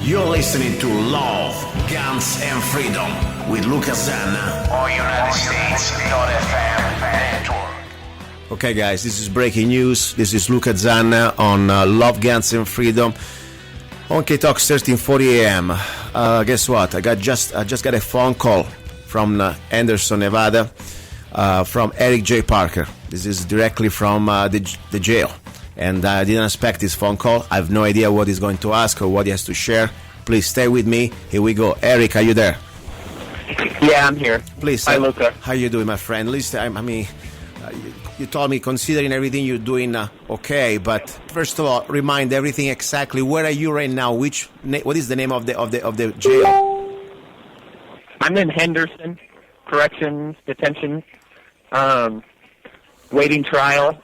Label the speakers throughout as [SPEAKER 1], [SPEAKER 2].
[SPEAKER 1] You're listening to Love, Guns and Freedom with Luca Zanna on United States.fm network. Okay, guys, this is breaking news. This is Luca Zanna on Love, Guns and Freedom on K-Talks 1340 AM. Guess what? I just got a phone call from Anderson, Nevada, from Eric J. Parker. This is directly from the jail. And I didn't expect this phone call. I have no idea what he's going to ask or what he has to share. Please stay with me. Here we go. Eric, are you there?
[SPEAKER 2] Yeah, I'm here.
[SPEAKER 1] Please.
[SPEAKER 2] Hi, Luca.
[SPEAKER 1] How you doing, my friend? At least, you told me, considering everything you're doing, okay. But first of all, remind everything exactly. Where are you right now? What is the name of the jail?
[SPEAKER 2] I'm in Henderson Corrections Detention, waiting trial.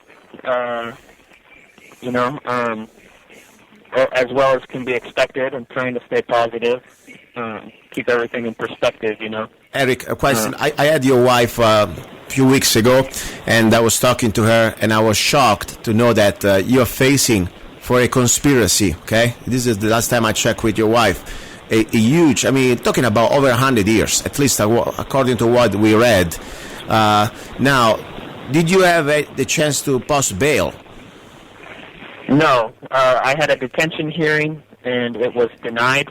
[SPEAKER 2] As well as can be expected. I'm trying to stay positive, keep everything in perspective,
[SPEAKER 1] Eric, a question. I had your wife a few weeks ago, and I was talking to her, and I was shocked to know that you're facing for a conspiracy, okay? This is the last time I checked with your wife. A huge, talking about over 100 years, at least according to what we read. Now, did you have the chance to post bail?
[SPEAKER 2] No, I had a detention hearing, and it was denied.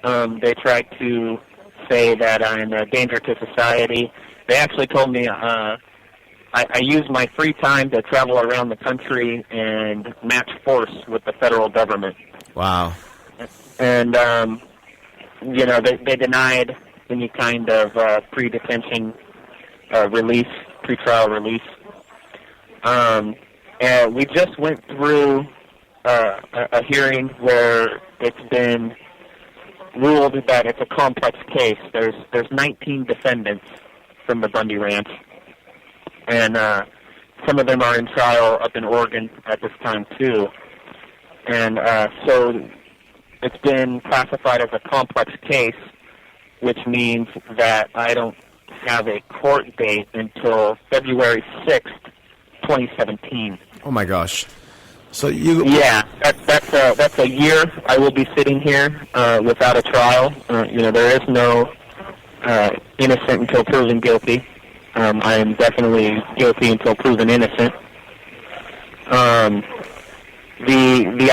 [SPEAKER 2] They tried to say that I'm a danger to society. They actually told me I use my free time to travel around the country and match force with the federal government.
[SPEAKER 1] Wow.
[SPEAKER 2] And, they denied any kind of pre-detention release, pre-trial release. And we just went through a hearing where it's been ruled that it's a complex case. There's 19 defendants from the Bundy Ranch, and some of them are in trial up in Oregon at this time too. And so it's been classified as a complex case, which means that I don't have a court date until February 6th, 2017.
[SPEAKER 1] Oh my gosh! So
[SPEAKER 2] yeah, that's a year I will be sitting here without a trial. There is no innocent until proven guilty. I am definitely guilty until proven innocent. The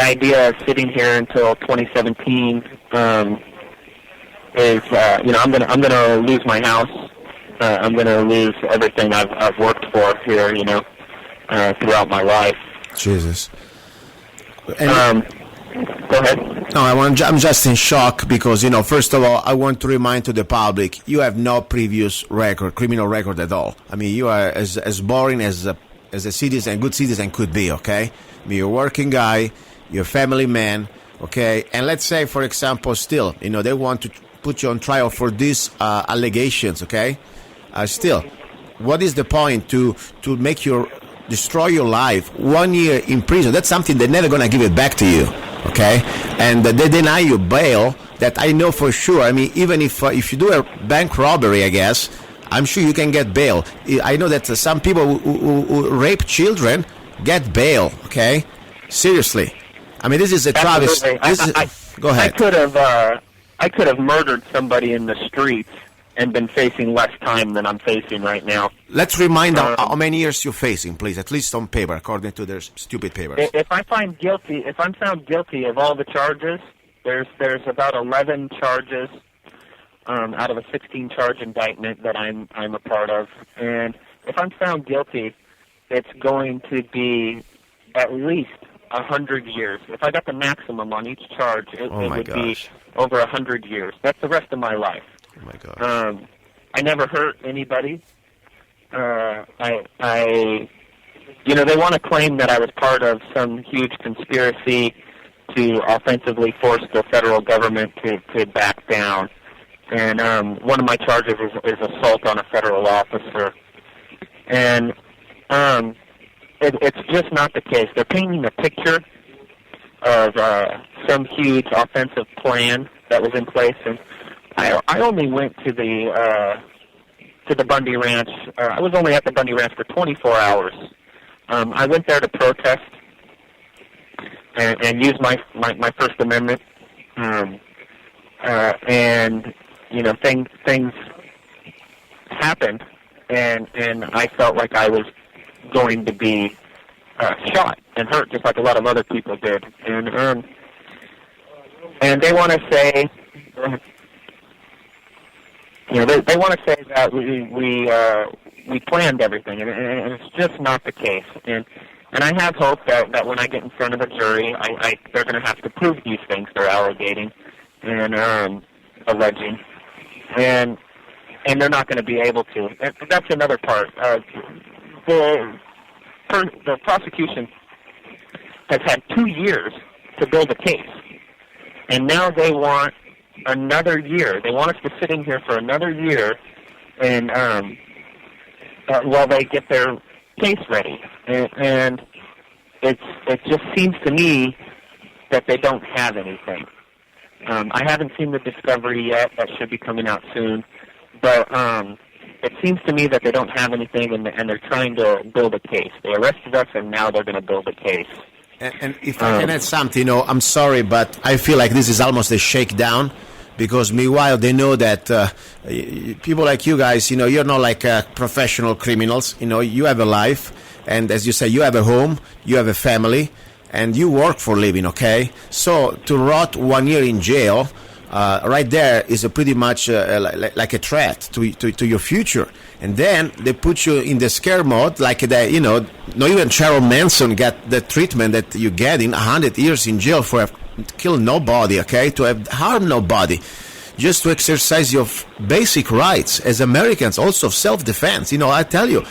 [SPEAKER 2] idea of sitting here until 2017 is I'm gonna lose my house. I'm gonna lose everything I've worked for here. Throughout my life.
[SPEAKER 1] Jesus.
[SPEAKER 2] Go ahead.
[SPEAKER 1] No, I'm just in shock because, first of all, I want to remind to the public, you have no previous criminal record at all. You are as boring as a citizen, good citizen could be, okay? You're a working guy, you're a family man, okay? And let's say, for example, still, they want to put you on trial for these allegations, okay? Still, what is the point to make destroy your life 1 year in prison? That's something they're never going to give it back to you, okay? And they deny you bail. That I know for sure. Even if you do a bank robbery, I guess, I'm sure you can get bail. I know that some people who rape children get bail, okay? Seriously. This is a travesty. Go ahead.
[SPEAKER 2] I could have murdered somebody in the streets and been facing less time than I'm facing right now.
[SPEAKER 1] Let's remind how many years you're facing, please, at least on paper, according to their stupid papers.
[SPEAKER 2] If I'm found guilty of all the charges, there's about 11 charges out of a 16-charge indictment that I'm a part of. And if I'm found guilty, it's going to be at least 100 years. If I got the maximum on each charge, it would be over 100 years. That's the rest of my life.
[SPEAKER 1] Oh my God.
[SPEAKER 2] I never hurt anybody. They want to claim that I was part of some huge conspiracy to offensively force the federal government to back down. And one of my charges is assault on a federal officer. And it's just not the case. They're painting a picture of some huge offensive plan that was in place, and I only went to the Bundy Ranch. I was only at the Bundy Ranch for 24 hours. I went there to protest and use my First Amendment. and things happened, and I felt like I was going to be shot and hurt, just like a lot of other people did, and they want to say, they want to say that we planned everything, and it's just not the case, and I have hope that when I get in front of a jury, they're going to have to prove these things they're alleging and alleging, and they're not going to be able to. And that's another part. The prosecution has had 2 years to build a case, and now they want another year. They want us to sit in here for another year, and while they get their case ready. And it just seems to me that they don't have anything. I haven't seen the discovery yet. That should be coming out soon. But it seems to me that they don't have anything, and they're trying to build a case. They arrested us, and now they're going to build a case.
[SPEAKER 1] And if I can add something, I'm sorry, but I feel like this is almost a shakedown, because meanwhile they know that people like you guys, you're not like professional criminals. You have a life, and as you say, you have a home, you have a family, and you work for a living, okay? So to rot 1 year in jail, right there is a pretty much like a threat to your future. And then they put you in the scare mode, like not even Charles Manson got the treatment that you get in 100 years in jail for have killed nobody, okay, to have harmed nobody, just to exercise your basic rights as Americans, also self-defense. I tell you,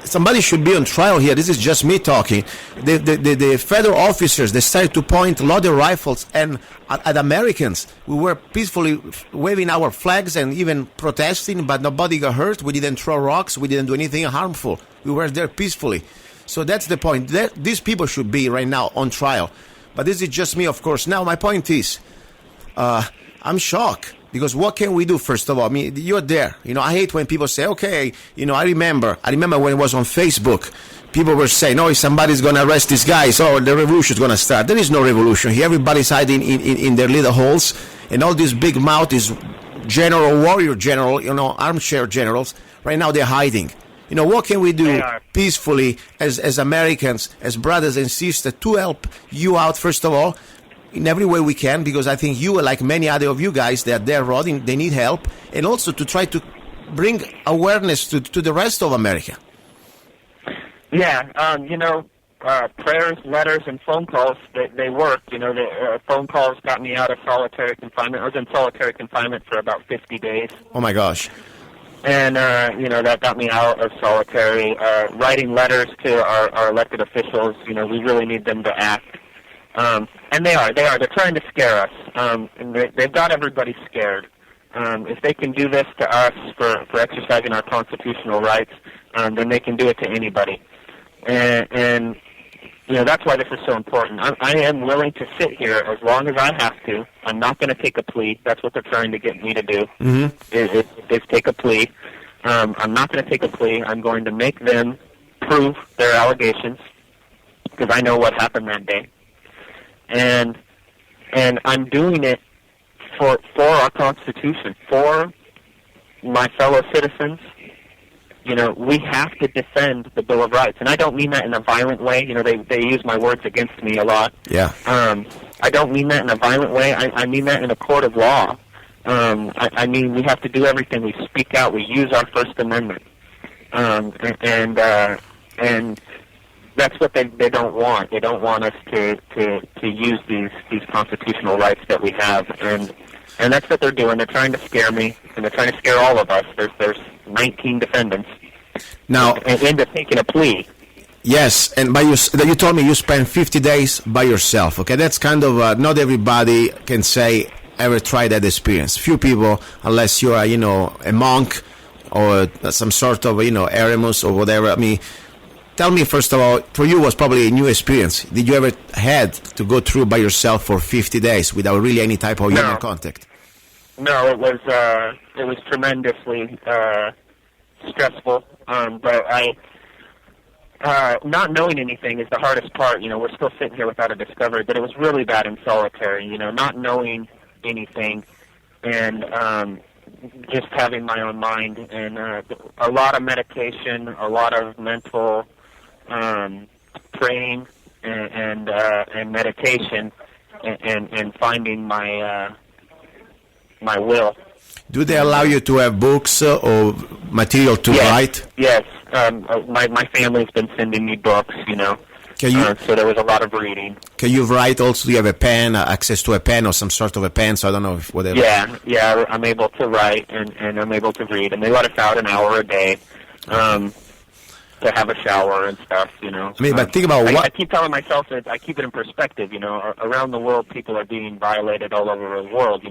[SPEAKER 1] somebody should be on trial here. This is just me talking. The federal officers, they started to point loaded rifles and at Americans. We were peacefully waving our flags and even protesting, but nobody got hurt. We didn't throw rocks. We didn't do anything harmful. We were there peacefully. So that's the point. These people should be right now on trial. But this is just me, of course. Now, my point is, I'm shocked. Because what can we do, first of all? I mean, you're there. I hate when people say, okay, I remember when it was on Facebook, people were saying, if somebody's going to arrest these guys, the revolution's going to start. There is no revolution here. Everybody's hiding in their little holes. And all these big mouth is warrior general, armchair generals. Right now they're hiding. What can we do peacefully as Americans, as brothers and sisters, to help you out, first of all, in every way we can, because I think you, like many other of you guys, that they're rotting, they need help, and also to try to bring awareness to the rest of America.
[SPEAKER 2] Yeah, prayers, letters, and phone calls, they work. The phone calls got me out of solitary confinement. I was in solitary confinement for about 50 days.
[SPEAKER 1] Oh, my gosh.
[SPEAKER 2] And, that got me out of solitary. Writing letters to our elected officials, we really need them to act. And they are. They're trying to scare us. And they've got everybody scared. If they can do this to us for exercising our constitutional rights, then they can do it to anybody. And that's why this is so important. I am willing to sit here as long as I have to. I'm not going to take a plea. That's what they're trying to get me to do, is take a plea. I'm not going to take a plea. I'm going to make them prove their allegations, because I know what happened that day. And I'm doing it for our Constitution, for my fellow citizens. We have to defend the Bill of Rights, and I don't mean that in a violent way. They use my words against me a lot.
[SPEAKER 1] Yeah.
[SPEAKER 2] I don't mean that in a violent way. I mean that in a court of law. I mean we have to do everything. We speak out. We use our First Amendment, and that's what they don't want. They don't want us to use these constitutional rights that we have, and that's what they're doing. They're trying to scare me, and they're trying to scare all of us. There's 19 defendants
[SPEAKER 1] now,
[SPEAKER 2] and end up taking a plea.
[SPEAKER 1] Yes, and you told me you spent 50 days by yourself. Okay, that's kind of not everybody can say ever try that experience. Few people, unless you are a monk or some sort of eremos or whatever. I mean, tell me, first of all, for you was probably a new experience. Did you ever had to go through by yourself for 50 days without really any type of human contact?
[SPEAKER 2] No, it was tremendously stressful. But not knowing anything is the hardest part. We're still sitting here without a discovery, but it was really bad in solitary. Not knowing anything, and just having my own mind, and a lot of meditation, a lot of mental praying, and meditation, and finding my will.
[SPEAKER 1] Do they allow you to have books or material to write?
[SPEAKER 2] Yes. My family's been sending me books, so there was a lot of reading.
[SPEAKER 1] Can you write also? Do you have a pen, access to a pen or some sort of a pen? So I don't know if whatever.
[SPEAKER 2] Yeah, I'm able to write and I'm able to read. And they let us out an hour a day to have a shower and stuff,
[SPEAKER 1] I mean, but think about what...
[SPEAKER 2] I keep telling myself that I keep it in perspective, Around the world, people are being violated all over the world,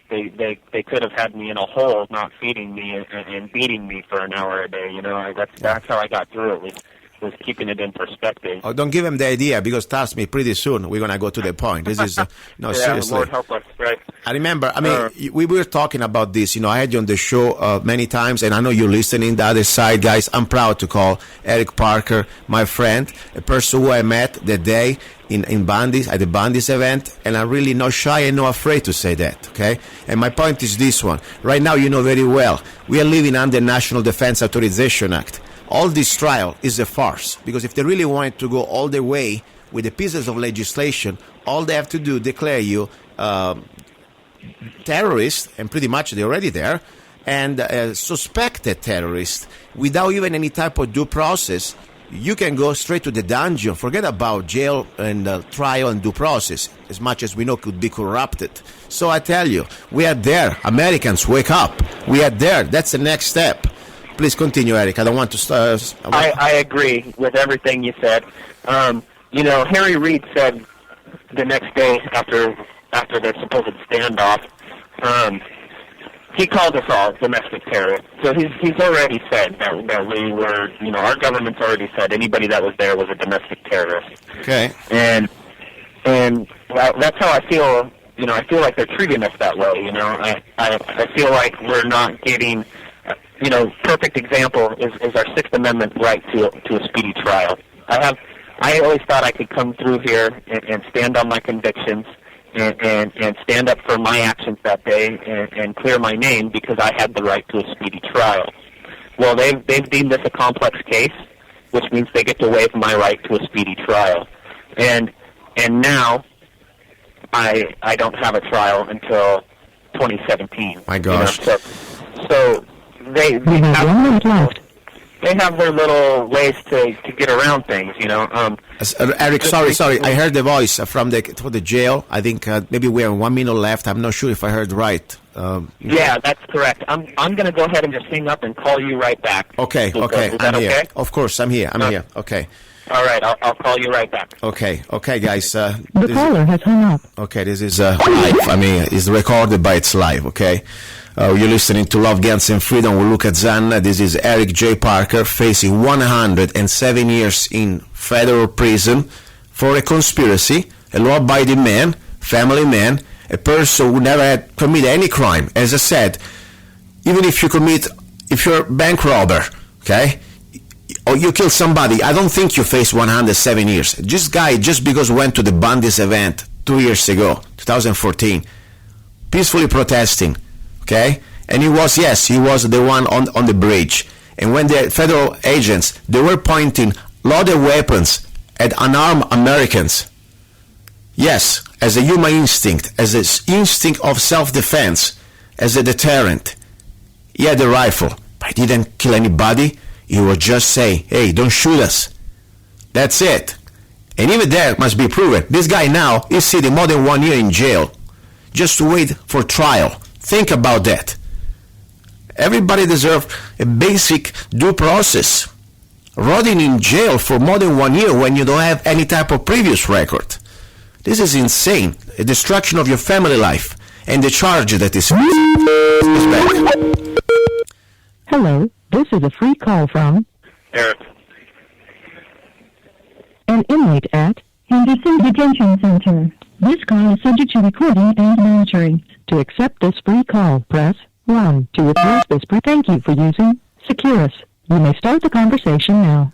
[SPEAKER 2] They could have had me in a hole, not feeding me and beating me for an hour a day. That's how I got through it. Was keeping it in perspective.
[SPEAKER 1] Oh, don't give them the idea, because trust me, pretty soon we're gonna go to the point. This is seriously.
[SPEAKER 2] Lord help us, right?
[SPEAKER 1] I remember. I mean, we were talking about this. I had you on the show many times, and I know you're listening. The other side, guys. I'm proud to call Eric Parker my friend, a person who I met that day in Bundy's, at the Bundy's event, and I'm really not shy and not afraid to say that, okay? And my point is this one. Right now, you know very well, we are living under National Defense Authorization Act. All this trial is a farce, because if they really wanted to go all the way with the pieces of legislation, all they have to do, declare you terrorist, and pretty much they're already there, and suspected terrorist, without even any type of due process. You can go straight to the dungeon. Forget about jail and trial and due process, as much as we know could be corrupted. So I tell you, we are there. Americans, wake up. We are there. That's the next step. Please continue, Eric. I don't want to start.
[SPEAKER 2] I agree with everything you said. Harry Reid said the next day after their supposed standoff, he called us all domestic terrorists. So he's already said that we were, our government's already said anybody that was there was a domestic terrorist.
[SPEAKER 1] Okay.
[SPEAKER 2] And that's how I feel. I feel like they're treating us that way. I feel like we're not getting. Perfect example is our Sixth Amendment right to a speedy trial. I always thought I could come through here and stand on my convictions and stand up for my actions that day and clear my name because I had the right to a speedy trial. Well, they've deemed this a complex case, which means they get to waive my right to a speedy trial. And now I don't have a trial until 2017.
[SPEAKER 1] My gosh.
[SPEAKER 2] So they have their little ways to get around things,
[SPEAKER 1] Eric, sorry. I heard the voice from the jail. I think maybe we have 1 minute left. I'm not sure if I heard right.
[SPEAKER 2] Yeah, that's correct. I'm going to go ahead and just hang up and call you right back.
[SPEAKER 1] Okay.
[SPEAKER 2] Is that
[SPEAKER 1] I'm
[SPEAKER 2] okay?
[SPEAKER 1] Here. Of course, I'm here. I'm here. Okay.
[SPEAKER 2] All right, I'll call you right back.
[SPEAKER 1] Okay, guys.
[SPEAKER 3] The caller has hung up.
[SPEAKER 1] Okay, this is live. I mean, it's recorded, but it's live, okay? You're listening to Love, Guns, and Freedom. We look at Zanna. This is Eric J. Parker facing 107 years in federal prison for a conspiracy, a law-abiding man, family man, a person who never had committed any crime. As I said, even if you're a bank robber, okay, or you kill somebody, I don't think you face 107 years. This guy, just because went to the Bundy's event 2 years ago, 2014, peacefully protesting, okay? And he was the one on the bridge. And when the federal agents, they were pointing loaded weapons at unarmed Americans. Yes, as a human instinct, as an instinct of self-defense, as a deterrent. He had a rifle, but he didn't kill anybody. He would just say, hey, don't shoot us. That's it. And even that must be proven. This guy now is sitting more than 1 year in jail just to wait for trial. Think about that. Everybody deserves a basic due process. Rotting in jail for more than 1 year when you don't have any type of previous record. This is insane. A destruction of your family life and the charge that is back.
[SPEAKER 3] Hello, this is a free call from
[SPEAKER 2] Eric.
[SPEAKER 3] An inmate at Henderson Detention Center. This call is subject to recording and monitoring. To accept this free call, press 1. To replace this thank you for using Securus. You may start the conversation now.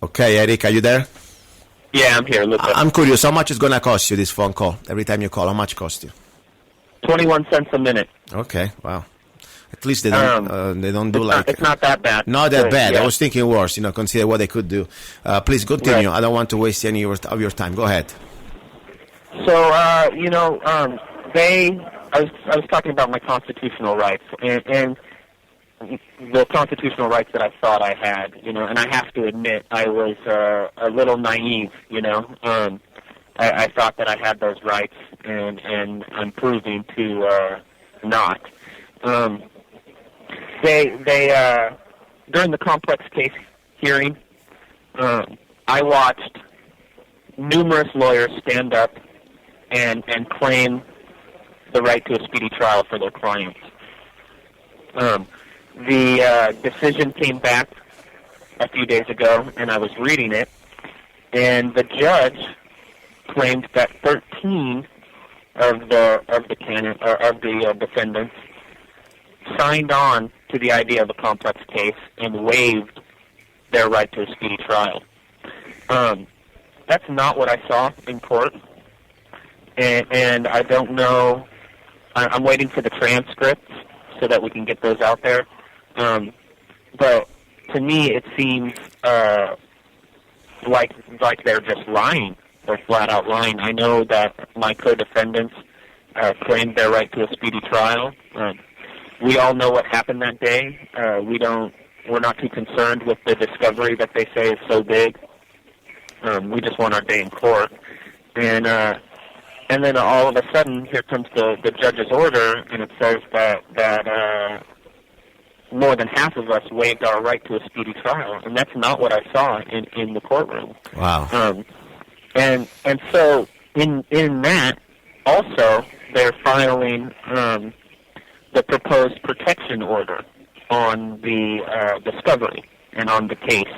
[SPEAKER 1] Okay, Eric, are you there?
[SPEAKER 2] Yeah, I'm here. Listen.
[SPEAKER 1] I'm curious, how much is going to cost you this phone call? Every time you call, how much cost you?
[SPEAKER 2] 21 cents a minute.
[SPEAKER 1] Okay, wow. At least they don't do like...
[SPEAKER 2] It's not that bad.
[SPEAKER 1] Not that bad.
[SPEAKER 2] Yeah.
[SPEAKER 1] I was thinking worse, consider what they could do. Please continue.
[SPEAKER 2] Right.
[SPEAKER 1] I don't want to waste any of your time. Go ahead.
[SPEAKER 2] So, I was talking about my constitutional rights, and the constitutional rights that I thought I had, and I have to admit I was a little naive, I thought that I had those rights, and I'm proving to not. They during the complex case hearing, I watched numerous lawyers stand up and claim the right to a speedy trial for their clients. The decision came back a few days ago, and I was reading it, and the judge claimed that 13 of the defendants signed on to the idea of a complex case and waived their right to a speedy trial. That's not what I saw in court, and I don't know. I'm waiting for the transcripts so that we can get those out there. But to me, it seems like they're just lying. They're flat out lying. I know that my co-defendants claimed their right to a speedy trial. We all know what happened that day. We're not too concerned with the discovery that they say is so big. We just want our day in court. And then all of a sudden, here comes the judge's order, and it says that more than half of us waived our right to a speedy trial, and that's not what I saw in the courtroom.
[SPEAKER 1] Wow.
[SPEAKER 2] And so in that, also, they're filing the proposed protection order on the discovery and on the case,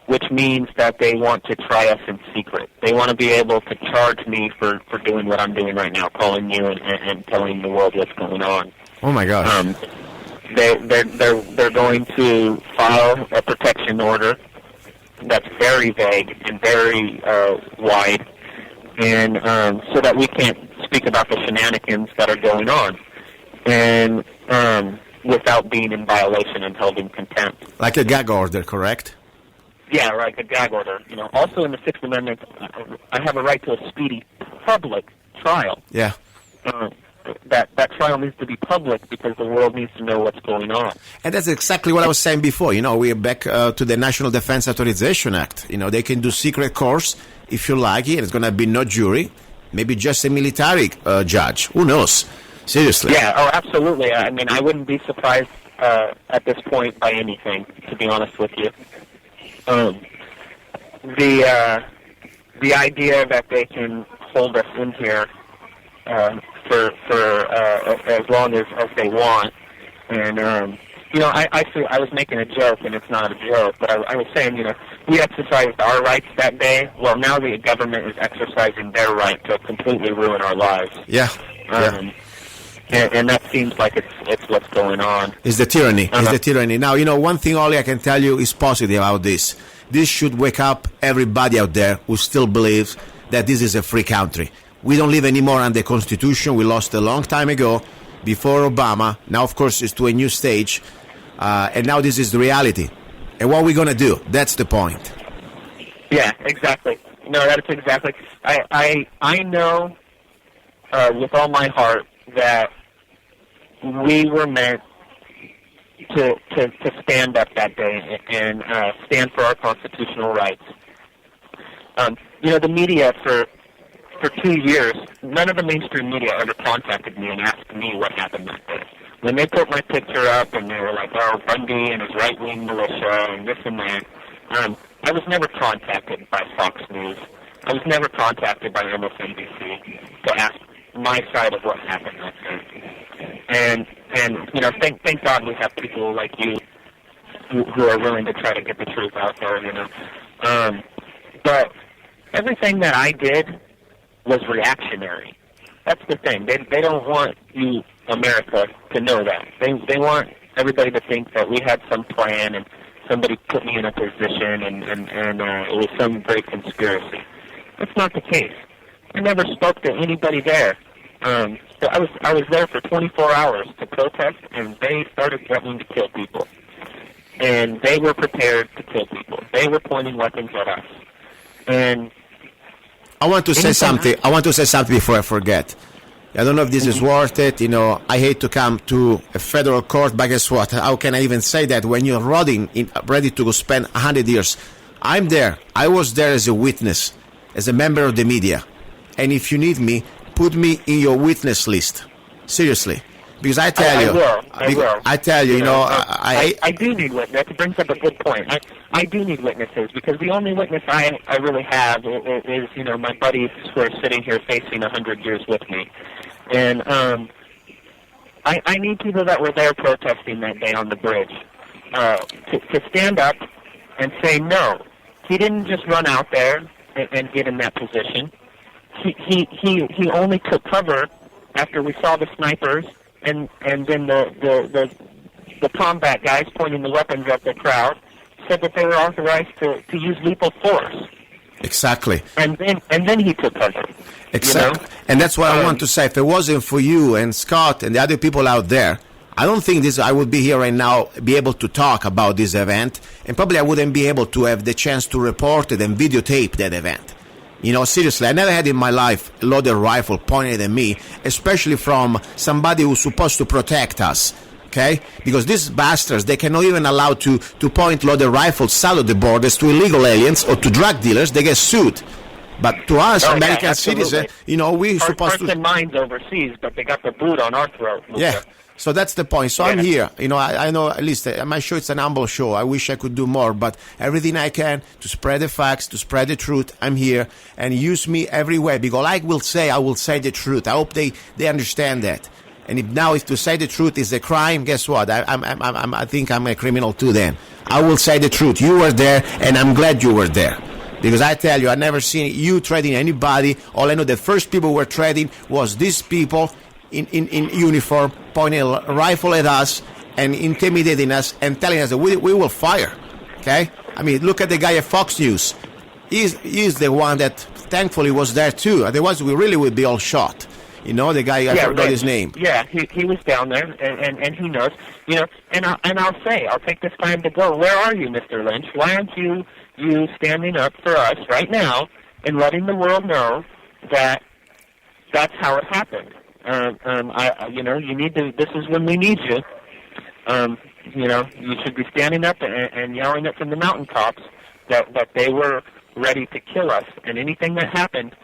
[SPEAKER 2] which means that they want to try us in secret. They want to be able to charge me for doing what I'm doing right now, calling you and telling the world what's going on.
[SPEAKER 1] Oh my gosh.
[SPEAKER 2] They're going to file a protection order that's very vague and very wide, and so that we can't speak about the shenanigans that are going on, and without being in violation and held in contempt.
[SPEAKER 1] Like a gag order, correct?
[SPEAKER 2] Yeah, like a gag order. Also in the Sixth Amendment, I have a right to a speedy public trial.
[SPEAKER 1] Yeah.
[SPEAKER 2] That trial needs to be public because the world needs to know what's going on.
[SPEAKER 1] And that's exactly what I was saying before. We're back to the National Defense Authorization Act. They can do secret courts if you like it. It's going to be no jury, maybe just a military judge. Who knows? Seriously.
[SPEAKER 2] Yeah, oh, absolutely. I mean, I wouldn't be surprised at this point by anything, to be honest with you. The idea that they can hold us in here for as long as they want, and I was making a joke, and it's not a joke, but I was saying, we exercised our rights that day. Well, now the government is exercising their right to completely ruin our lives.
[SPEAKER 1] Yeah.
[SPEAKER 2] And that seems like it's what's going on.
[SPEAKER 1] It's the tyranny. It's the tyranny. Now, one thing only I can tell you is positive about this. This should wake up everybody out there who still believes that this is a free country. We don't live anymore under the Constitution. We lost a long time ago, before Obama. Now, of course, it's to a new stage. And now this is the reality. And what are we going to do? That's the point.
[SPEAKER 2] Yeah, exactly. No, that's exactly. I know with all my heart that we were meant to stand up that day and stand for our constitutional rights. The media for 2 years, none of the mainstream media ever contacted me and asked me what happened that day. When they put my picture up and they were like, oh, Bundy and his right-wing militia and this and that, I was never contacted by Fox News. I was never contacted by MSNBC to ask my side of what happened that day. And thank God we have people like you who are willing to try to get the truth out there, But everything that I did was reactionary. That's the thing. They don't want you, America, to know that. They want everybody to think that we had some plan and somebody put me in a position and it was some great conspiracy. That's not the case. I never spoke to anybody there So I was there for 24 hours to protest, and they started threatening to kill people. And they were prepared to kill people. They were pointing weapons at us. And
[SPEAKER 1] I want to say something. I want to say something before I forget. I don't know if this is worth it. I hate to come to a federal court, but guess what? How can I even say that when you're ready to go spend 100 years? I'm there. I was there as a witness, as a member of the media. And if you need me, put me in your witness list. Seriously. Because I tell you,
[SPEAKER 2] I will.
[SPEAKER 1] I tell you,
[SPEAKER 2] I do need witnesses. That brings up a good point. I do need witnesses because the only witness I really have is my buddies who are sitting here facing 100 years with me, and I need people that were there protesting that day on the bridge to stand up and say no. He didn't just run out there and get in that position. He only took cover after we saw the snipers. And then the combat guys pointing the weapons at the crowd said that they were authorized to use lethal force.
[SPEAKER 1] Exactly.
[SPEAKER 2] And then he took cover.
[SPEAKER 1] Exactly. And that's what I want to say. If it wasn't for you and Scott and the other people out there, I don't think I would be here right now, be able to talk about this event, and probably I wouldn't be able to have the chance to report it and videotape that event. Seriously, I never had in my life a loaded rifle pointed at me, especially from somebody who's supposed to protect us, okay? Because these bastards, they cannot even allow to point loaded rifles south of the borders to illegal aliens or to drug dealers. They get sued. But to us, American citizens, we're supposed to...
[SPEAKER 2] Hearts and minds overseas, but they got the boot on our throat. Luca.
[SPEAKER 1] Yeah. So that's the point. So I'm here. I know at least I'm sure it's an humble show. I wish I could do more, but everything I can to spread the facts, to spread the truth, I'm here, and use me everywhere because I will say the truth. I hope they understand that. And if to say the truth is a crime, guess what? I think I'm a criminal too. Then I will say the truth. You were there, and I'm glad you were there. Because I tell you, I never seen you threatening anybody. All I know, the first people who were threatening was these people in uniform, pointing a rifle at us and intimidating us and telling us that we will fire. Okay? I mean, look at the guy at Fox News. He's the one that thankfully was there too. Otherwise, we really would be all shot. The guy, I forgot his name.
[SPEAKER 2] Yeah, he was down there, and he knows. And I'll take this time to go. Where are you, Mr. Lynch? Why aren't you standing up for us right now and letting the world know that that's how it happened? You need to. This is when we need you. You should be standing up and yelling it from the mountaintops that they were ready to kill us, and anything that happened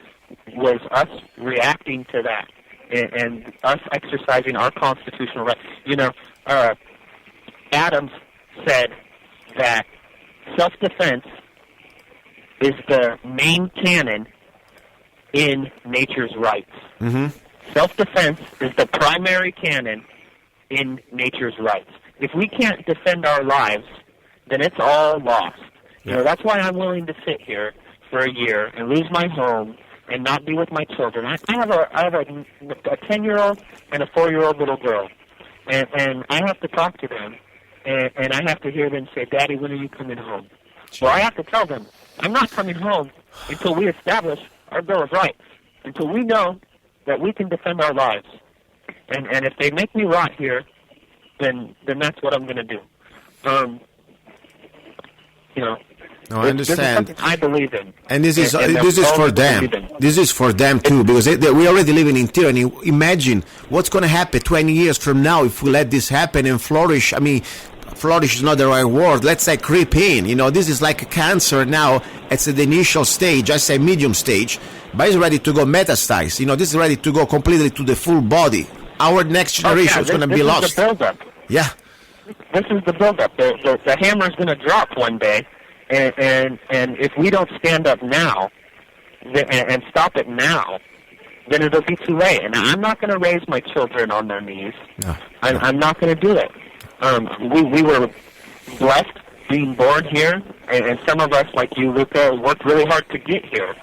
[SPEAKER 2] was us reacting to that and us exercising our constitutional right. Adams said that self-defense is the main canon in nature's rights. Mm-hmm. Self-defense is the primary canon in nature's rights. If we can't defend our lives, then it's all lost. That's why I'm willing to sit here for a year and lose my home and not be with my children. I have a 10-year-old and a 4-year-old little girl, and I have to talk to them, and I have to hear them say, "Daddy, when are you coming home?" Well, I have to tell them, I'm not coming home until we establish our Bill of Rights, until we know that we can defend our lives. And if they make me rot here, then that's what I'm going to do.
[SPEAKER 1] No, I understand.
[SPEAKER 2] This is something I believe in.
[SPEAKER 1] And this is for them. This is for them too, because we're already living in tyranny. Imagine what's going to happen 20 years from now if we let this happen and flourish. I mean, flourish is not the right word. Let's say creep in. This is like a cancer now. It's at the initial stage. I say medium stage, but it's ready to go metastasize. This is ready to go completely to the full body. Our next generation is going to be lost.
[SPEAKER 2] This is the buildup.
[SPEAKER 1] Yeah.
[SPEAKER 2] This is the buildup. The hammer is going to drop one day. And if we don't stand up now and stop it now, then it'll be too late. And I'm not going to raise my children on their knees. No. I'm not going to do it. We were blessed being born here, and some of us, like you, Luca, worked really hard to get here.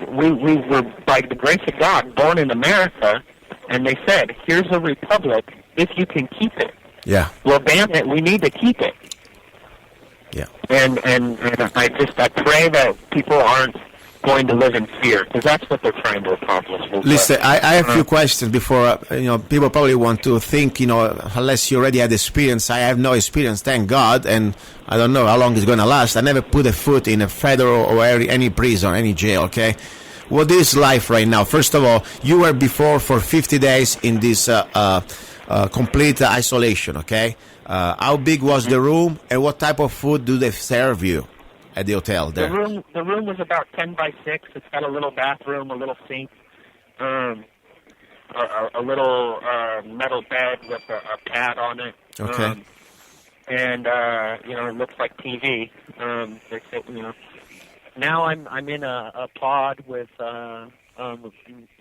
[SPEAKER 2] We were, by the grace of God, born in America, and they said, here's a republic if you can keep it.
[SPEAKER 1] Yeah.
[SPEAKER 2] Well, damn it, we need to keep it.
[SPEAKER 1] Yeah.
[SPEAKER 2] And I pray that people aren't going to live in fear, because that's what they're trying to accomplish.
[SPEAKER 1] Listen, I have a few questions before, people probably want to think, unless you already had experience. I have no experience, thank God, and I don't know how long it's going to last. I never put a foot in a federal or any prison, any jail, okay? What is life right now? First of all, you were before for 50 days in this complete isolation, okay? How big was the room, and what type of food do they serve you at the hotel there?
[SPEAKER 2] The room was about 10 by 6. It's got a little bathroom, a little sink, a little metal bed with a pad on it.
[SPEAKER 1] Okay.
[SPEAKER 2] And it looks like TV. Now I'm in a pod with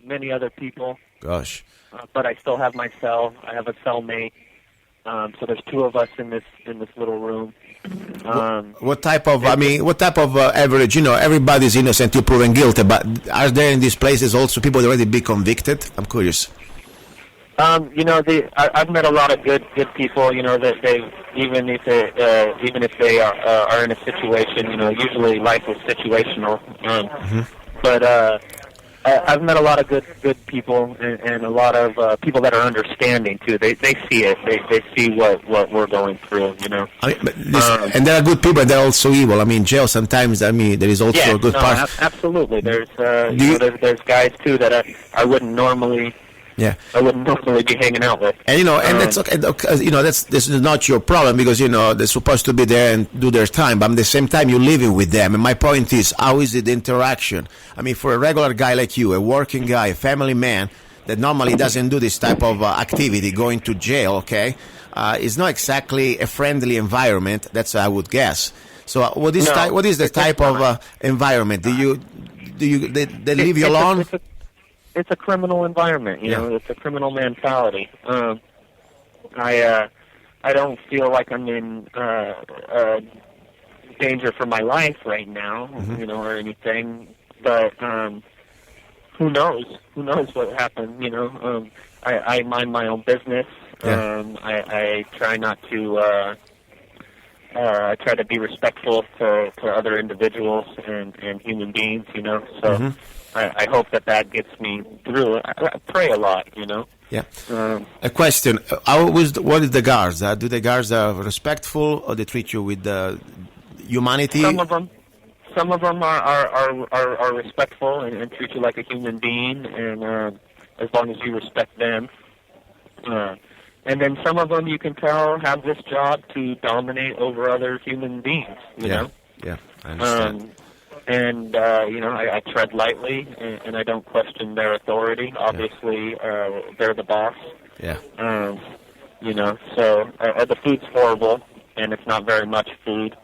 [SPEAKER 2] many other people.
[SPEAKER 1] Gosh.
[SPEAKER 2] But I still have my cell. I have a cellmate. So there's 2 of us in this little room.
[SPEAKER 1] What type of average? Everybody's innocent till proven guilty, but are there in these places also people already be convicted? I'm curious.
[SPEAKER 2] I've met a lot of good people. That they even if they are in a situation. Usually life is situational. But I've met a lot of good people and a lot of people that are understanding too. They see it. They see what we're going through.
[SPEAKER 1] And there are good people. They're also evil. Jail sometimes. There is also a good part.
[SPEAKER 2] Absolutely. There's there's guys too that I wouldn't normally.
[SPEAKER 1] Yeah,
[SPEAKER 2] I wouldn't normally be hanging out with.
[SPEAKER 1] And that's okay. This is not your problem because they're supposed to be there and do their time. But at the same time, you're living with them. And my point is, how is it interaction? For a regular guy like you, a working guy, a family man that normally doesn't do this type of activity, going to jail, okay, is not exactly a friendly environment. That's I would guess. So what is the type of environment? Do they leave you alone?
[SPEAKER 2] It's a criminal environment, It's a criminal mentality. I don't feel like I'm in danger for my life right now, or anything. But who knows? Who knows what happened? I mind my own business. I try not to. I try to be respectful to other individuals and human beings. So. I hope that gets me through. I pray a lot,
[SPEAKER 1] Yeah. A question: what is the guards? Do the guards are respectful, or they treat you with humanity?
[SPEAKER 2] Some of them are respectful and treat you like a human being, and as long as you respect them. And then some of them, you can tell, have this job to dominate over other human beings.
[SPEAKER 1] Yeah, I understand.
[SPEAKER 2] I tread lightly, and I don't question their authority. Obviously, they're the boss.
[SPEAKER 1] Yeah.
[SPEAKER 2] So the food's horrible, and it's not very much food.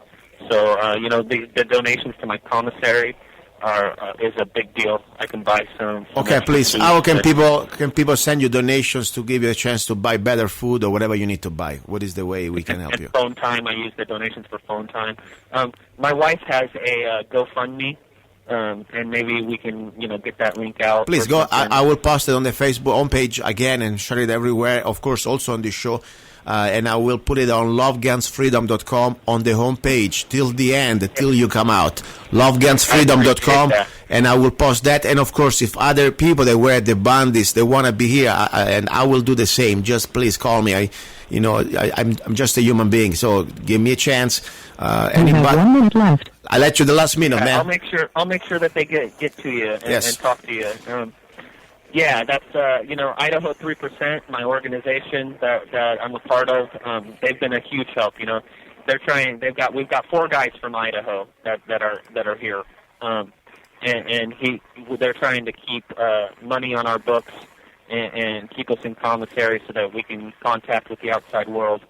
[SPEAKER 2] So, the donations to my commissary is a big deal. I can buy some.
[SPEAKER 1] Okay, please. How can people send you donations to give you a chance to buy better food or whatever you need to buy? What is the way we can help you?
[SPEAKER 2] Phone time. I use the donations for phone time. My wife has a GoFundMe, and maybe we can, get that link out.
[SPEAKER 1] Please go. I will post it on the Facebook homepage again and share it everywhere. Of course, also on this show. And I will put it on lovegunsfreedom.com on the homepage till the end, till you come out. Lovegunsfreedom.com, and I will post that. And of course, if other people that were the bandits, they want to be here, and I will do the same. Just please call me. I'm just a human being, so give me a chance.
[SPEAKER 3] You have 1 minute left.
[SPEAKER 1] I let you the last minute, man.
[SPEAKER 2] I'll make sure that they get to you and talk to you. Yeah, that's Idaho 3%, my organization that I'm a part of. They've been a huge help. We've got 4 guys from Idaho that are here, and they're trying to keep money on our books and keep us in commissary so that we can contact with the outside world.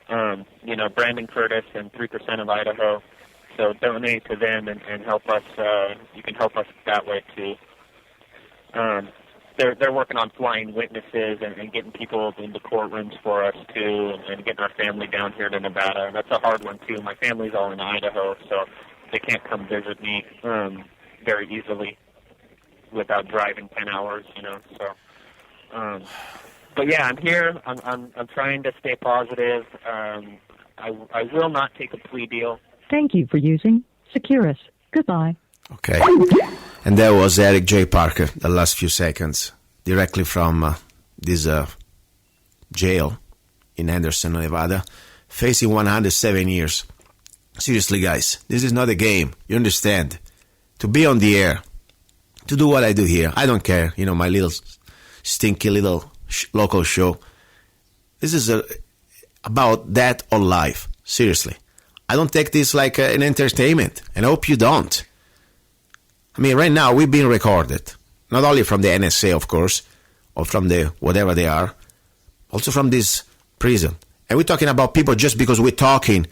[SPEAKER 2] Brandon Curtis and 3% of Idaho. So donate to them and help us. You can help us that way too. They're working on flying witnesses and getting people into courtrooms for us too, and getting our family down here to Nevada. That's a hard one too. My family's all in Idaho, so they can't come visit me very easily without driving 10 hours. So, but yeah, I'm here. I'm trying to stay positive. I will not take a plea deal.
[SPEAKER 3] Thank you for using Securus. Goodbye.
[SPEAKER 1] Okay. And that was Eric J. Parker, the last few seconds, directly from this jail in Henderson, Nevada, facing 107 years. Seriously, guys, this is not a game. You understand? To be on the air, to do what I do here, I don't care. You know, my little stinky little local show. This is about that or life. Seriously. I don't take this like an entertainment, and I hope you don't. I mean, right now, we're being recorded. Not only from the NSA, of course, or from the whatever they are, also from this prison. And we're talking about people just because we're talking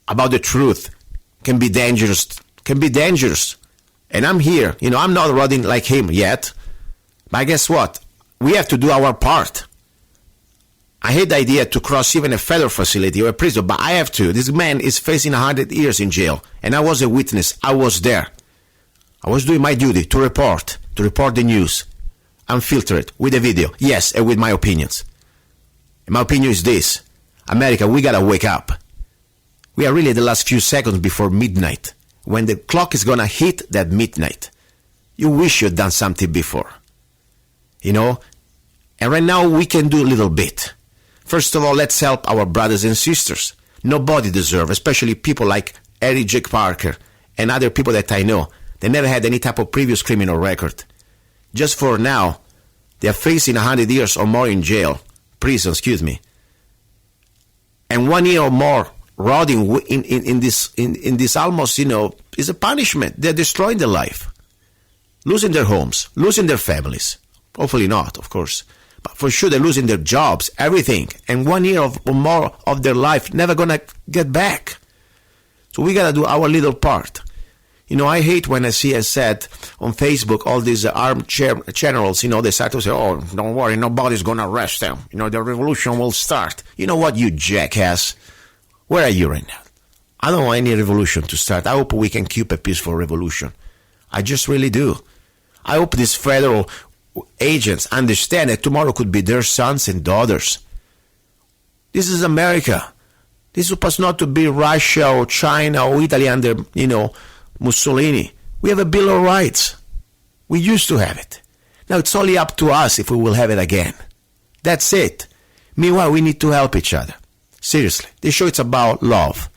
[SPEAKER 1] about the truth. Can be dangerous. Can be dangerous. And I'm here. You know, I'm not running like him yet. But guess what? We have to do our part. I hate the idea to cross even a federal facility or a prison, but I have to. This man is facing 100 years in jail. And I was a witness. I was there. I was doing my duty to report the news, unfiltered, with a video, yes, and with my opinions. And my opinion is this: America, we gotta wake up. We are really at the last few seconds before midnight, when the clock is gonna hit that midnight. You wish you'd done something before, you know? And right now we can do a little bit. First of all, let's help our brothers and sisters. Nobody deserves, especially people like Eric J. Parker and other people that I know. They never had any type of previous criminal record. Just for now, they are facing 100 years or more in jail, prison, and 1 year or more rotting in this almost, you know, is a punishment. They're destroying their life, losing their homes, losing their families. Hopefully not, of course, but for sure they're losing their jobs, everything, and 1 year or more of their life never gonna get back. So we gotta do our little part. You know, I hate when I see, as said on Facebook, all these armed generals, you know, they start to say, oh, don't worry, nobody's going to arrest them. You know, the revolution will start. You know what, you jackass? Where are you right now? I don't want any revolution to start. I hope we can keep a peaceful revolution. I just really do. I hope these federal agents understand that tomorrow could be their sons and daughters. This is America. This is supposed not to be Russia or China or Italy under, you know, Mussolini. We have a Bill of Rights. We used to have it. Now it's only up to us if we will have it again. That's it. Meanwhile, we need to help each other. Seriously. This show, it's about love.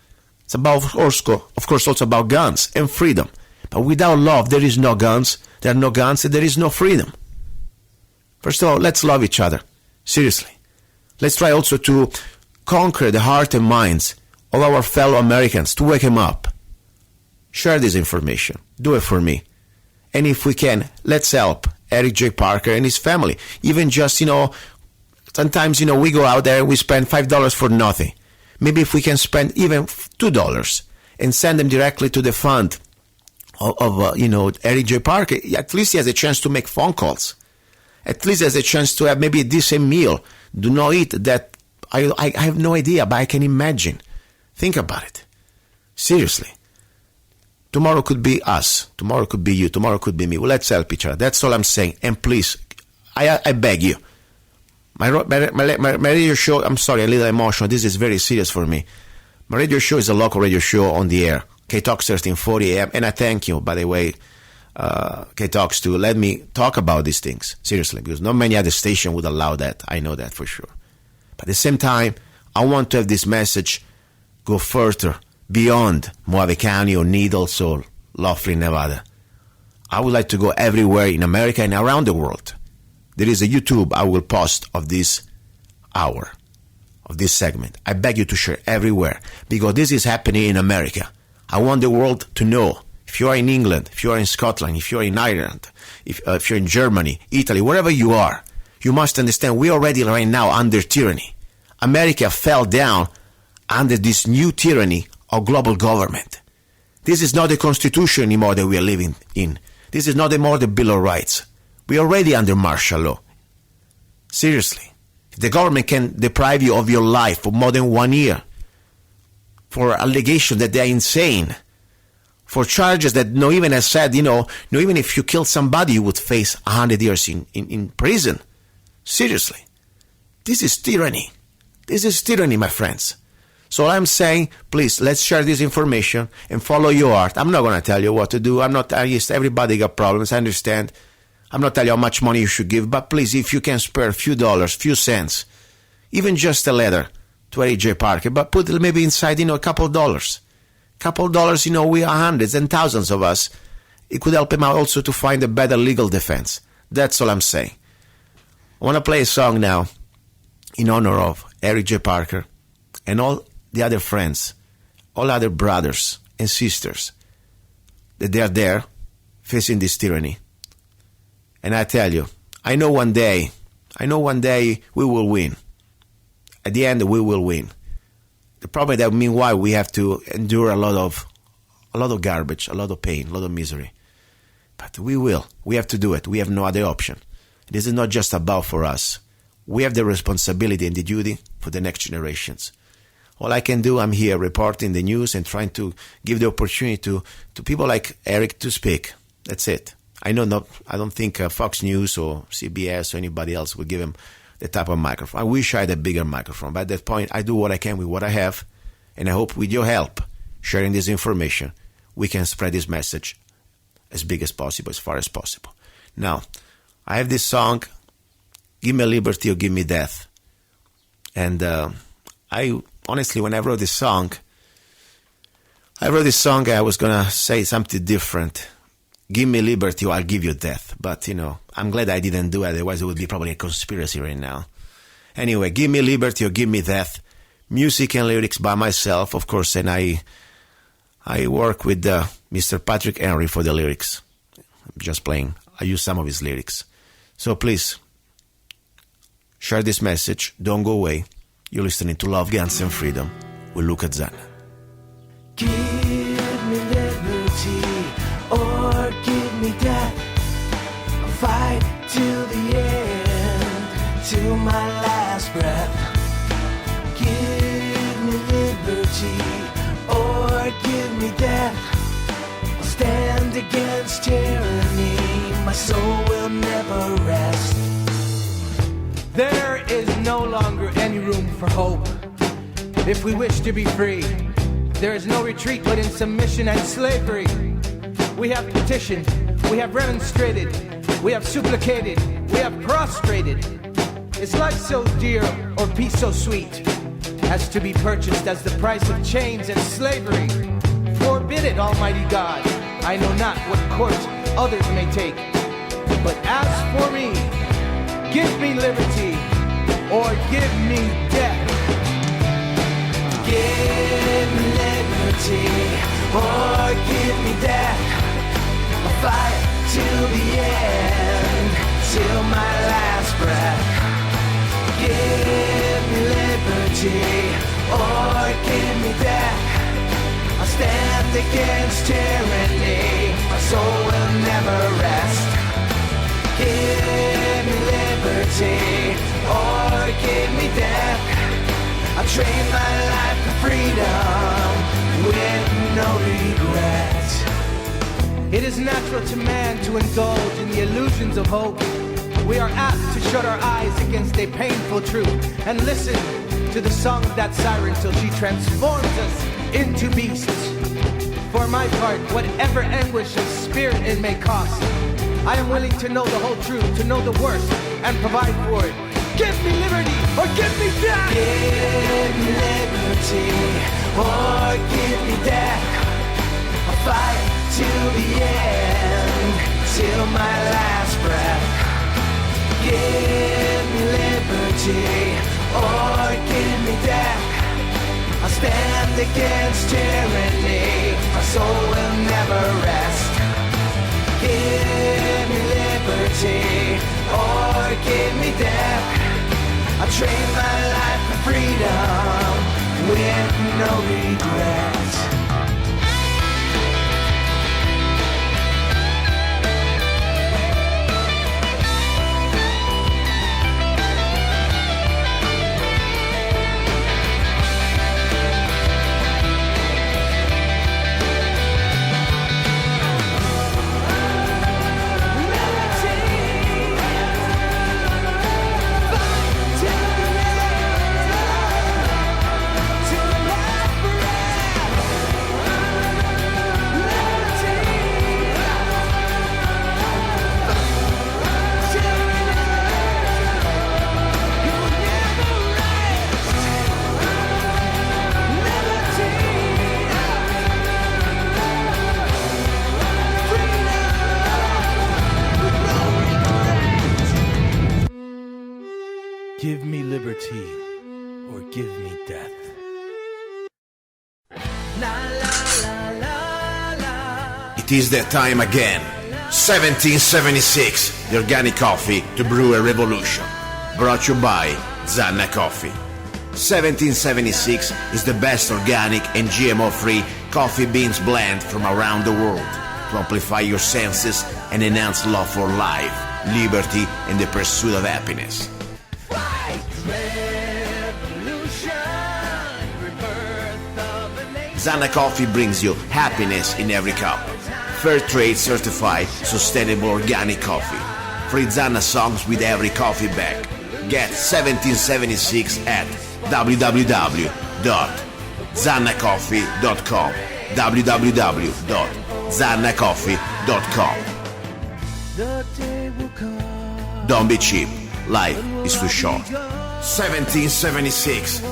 [SPEAKER 1] It's about, of course, also about guns and freedom. But without love, there is no guns. There are no guns and there is no freedom. First of all, let's love each other. Seriously. Let's try also to conquer the heart and minds of our fellow Americans, to wake them up. Share this information. Do it for me. And if we can, let's help Eric J. Parker and his family. Even just, you know, sometimes, you know, we go out there and we spend $5 for nothing. Maybe if we can spend even $2 and send them directly to the fund of you know, Eric J. Parker, at least he has a chance to make phone calls. At least he has a chance to have maybe a decent meal. Do not eat that. I have no idea, but I can imagine. Think about it. Seriously. Tomorrow could be us. Tomorrow could be you. Tomorrow could be me. Well, let's help each other. That's all I'm saying. And please, I beg you. My radio show, I'm sorry, a little emotional. This is very serious for me. My radio show is a local radio show on the air. K-Talks 1340 AM. And I thank you, by the way, K-Talks, to let me talk about these things. Seriously, because not many other stations would allow that. I know that for sure. But at the same time, I want to have this message go further beyond Mojave County or Needles or Laughlin, Nevada. I would like to go everywhere in America and around the world. There is a YouTube I will post of this hour, of this segment. I beg you to share everywhere, because this is happening in America. I want the world to know. If you are in England, if you are in Scotland, if you are in Ireland, if you're in Germany, Italy, wherever you are, you must understand we are already right now under tyranny. America fell down under this new tyranny of global government. This is not the Constitution anymore that we are living in. This is not anymore the Bill of Rights. We are already under martial law. Seriously. If the government can deprive you of your life for more than 1 year, for allegations that they are insane, for charges that no even has said, no even if you kill somebody, you would face 100 years in prison. Seriously. This is tyranny. This is tyranny, my friends. So I'm saying, please, let's share this information and follow your heart. I'm not going to tell you what to do. I'm not, everybody got problems. I understand. I'm not telling you how much money you should give, but please, if you can spare a few dollars, few cents, even just a letter to AJ Parker, but put maybe inside, a couple dollars. Couple dollars, we are hundreds and thousands of us. It could help him out also to find a better legal defense. That's all I'm saying. I want to play a song now in honor of Eric J. Parker and all the other friends, all other brothers and sisters, that they are there facing this tyranny. And I tell you, I know one day we will win. At the end, we will win. The problem is that meanwhile we have to endure a lot of garbage, a lot of pain, a lot of misery. But we will. We have to do it. We have no other option. This is not just about for us. We have the responsibility and the duty for the next generations. All I can do, I'm here reporting the news and trying to give the opportunity to people like Eric to speak. That's it. I don't think Fox News or CBS or anybody else would give him the type of microphone. I wish I had a bigger microphone. But at that point, I do what I can with what I have. And I hope with your help, sharing this information, we can spread this message as big as possible, as far as possible. Now, I have this song, Give Me Liberty or Give Me Death. And I honestly, when I wrote this song, I was going to say something different. Give me liberty or I'll give you death. But, I'm glad I didn't do it. Otherwise, it would be probably a conspiracy right now. Anyway, give me liberty or give me death. Music and lyrics by myself, of course, and I work with Mr. Patrick Henry for the lyrics. I'm just playing. I use some of his lyrics. So please, share this message. Don't go away. You're listening to Love, Guns, and Freedom with Luca Zanna.
[SPEAKER 4] Give me liberty or give me death. I'll fight till the end, till my last breath. Give me liberty or give me death. I'll stand against tyranny. My soul will never rest. There is no longer any room for hope. If we wish to be free, there is no retreat but in submission and slavery. We have petitioned, we have remonstrated, we have supplicated, we have prostrated. Is life so dear or peace so sweet as to be purchased as the price of chains and slavery? Forbid it, Almighty God. I know not what course others may take. But as for me, give me liberty or give me death. Give me liberty or give me death. I'll fight till the end, till my last breath. Give me liberty or give me death. I'll stand against tyranny. My soul will never rest. Give me liberty or give me death. I'll trade my life for freedom with no regret. It is natural to man to indulge in the illusions of hope. We are apt to shut our eyes against a painful truth and listen to the song of that siren till she transforms us into beasts. For my part, whatever anguish of spirit it may cost, I am willing to know the whole truth, to know the worst, and provide for it. Give me liberty, or give me death! Give me liberty, or give me death. I'll fight till the end, till my last breath. Give me liberty, or give me death. I'll stand against tyranny, my soul will never rest. Give me liberty, or give me death. I'll trade my life for freedom with no regret. To
[SPEAKER 5] Give me liberty or give me death.
[SPEAKER 1] It is that time again. 1776, the organic coffee to brew a revolution. Brought to you by Zana Coffee. 1776 is the best organic and GMO-free coffee beans blend from around the world to amplify your senses and enhance love for life, liberty, and the pursuit of happiness. Zana Coffee brings you happiness in every cup. Fair trade certified, sustainable organic coffee. Free Zana songs with every coffee bag. Get 1776 at www.zannacoffee.com. www.zannacoffee.com. Don't be cheap. Life is too short. 1776.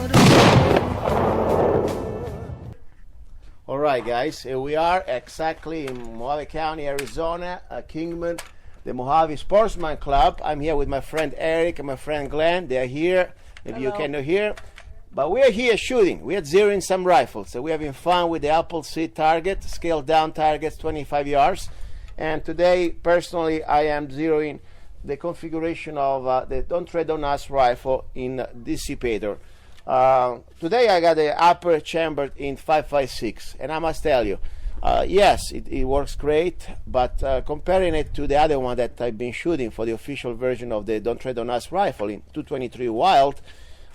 [SPEAKER 1] All right, guys, here we are exactly in Mojave County, Arizona, Kingman, the Mojave Sportsman Club. I'm here with my friend Eric and my friend Glenn. They are here. Maybe you cannot hear. But we are here shooting. We are zeroing some rifles. So we're having fun with the Appleseed target, scaled down targets, 25 yards. And today, personally, I am zeroing the configuration of the Don't Tread on Us rifle in Dissipator. Today I got the upper chambered in 5.56, and I must tell you, yes, it works great, but comparing it to the other one that I've been shooting for the official version of the Don't Tread on Us rifle in 223 Wild,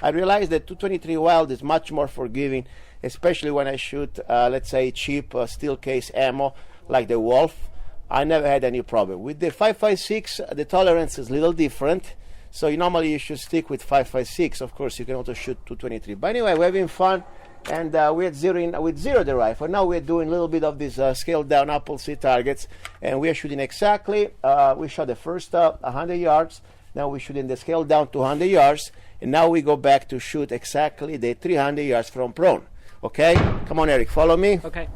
[SPEAKER 1] I realized that 223 Wild is much more forgiving, especially when I shoot, let's say, cheap steel case ammo like the Wolf. I never had any problem. With the 5.56, the tolerance is a little different. So normally you should stick with 5.56. Of course, you can also shoot 223. But anyway, we're having fun, and we're zero the rifle. Now we're doing a little bit of these scaled down Appleseed targets, and we are shooting exactly. We shot the first 100 yards. Now we're shooting the scaled down 200 yards, and now we go back to shoot exactly the 300 yards from prone. Okay? Come on, Eric, follow me.
[SPEAKER 6] Okay.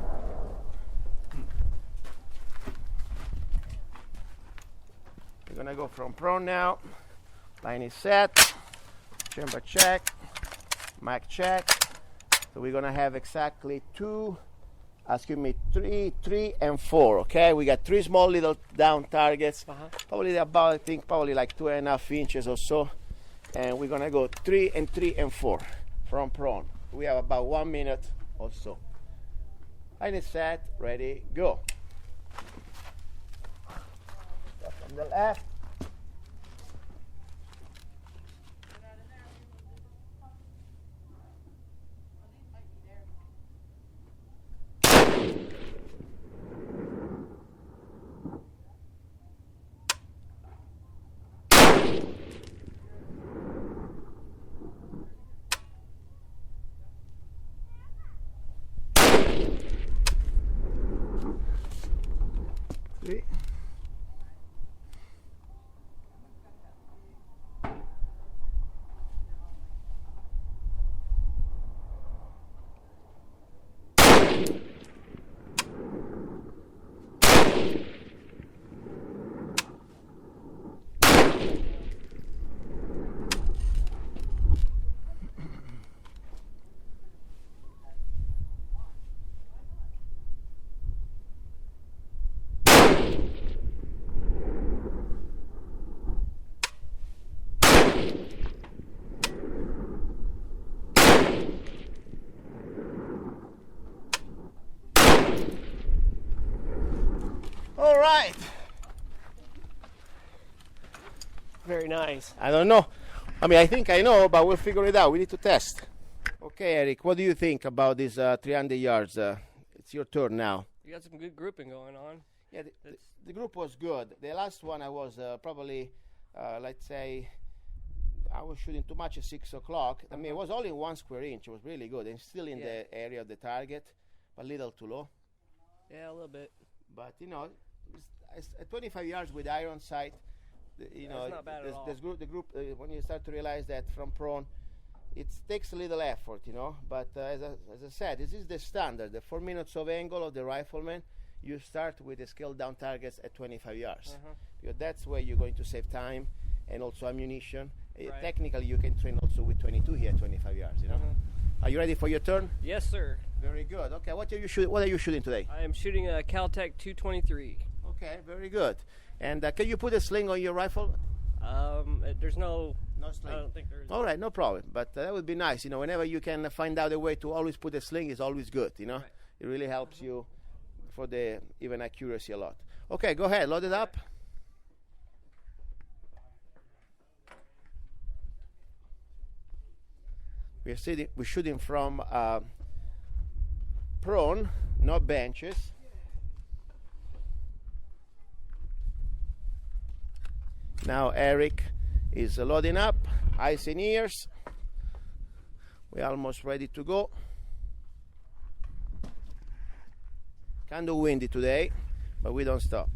[SPEAKER 1] We're gonna go from prone now. Line is set, chamber check, mag check. So we're gonna have exactly three and four, okay? We got three small little down targets, probably about, I think, probably like 2.5 inches or so. And we're gonna go 3 and 4 from prone. We have about 1 minute or so. Line is set, ready, go. Start from the left. All right.
[SPEAKER 6] Very nice.
[SPEAKER 1] I don't know. I mean, I think I know, but we'll figure it out. We need to test. Okay, Eric, what do you think about these 300 yards? It's your turn now.
[SPEAKER 6] You got some good grouping going on.
[SPEAKER 1] Yeah, the group was good. The last one I was probably, let's say, I was shooting too much at 6 o'clock. I mean, it was only 1 square inch. It was really good. And still in the area of the target, but a little too low.
[SPEAKER 6] Yeah, a little bit.
[SPEAKER 1] But, you know, it's at 25 yards with iron sight, you know,
[SPEAKER 6] not bad at all.
[SPEAKER 1] the group when you start to realize that from prone, it takes a little effort, you know. But as I said, this is the standard. The 4 minutes of angle of the rifleman, you start with the scaled down targets at 25 yards. Because that's where you're going to save time and also ammunition.
[SPEAKER 6] Right.
[SPEAKER 1] Technically, you can train also with 22 here, 25 yards. You know. Are you ready for your turn?
[SPEAKER 6] Yes, sir.
[SPEAKER 1] Very good. Okay, what are you shooting? What are you shooting today?
[SPEAKER 6] I am shooting a Caltech 223.
[SPEAKER 1] Okay, very good. And can you put a sling on your rifle?
[SPEAKER 6] There's no
[SPEAKER 1] sling.
[SPEAKER 6] I don't think there is.
[SPEAKER 1] All right, no problem. But that would be nice. You know, whenever you can find out a way to always put a sling is always good. You know,
[SPEAKER 6] Right.
[SPEAKER 1] it really helps you for the even accuracy a lot. Okay, go ahead, load it up. We're shooting from prone, not benches. Now Eric is loading up, eyes and ears. We're almost ready to go. Kind of windy today, but we don't stop.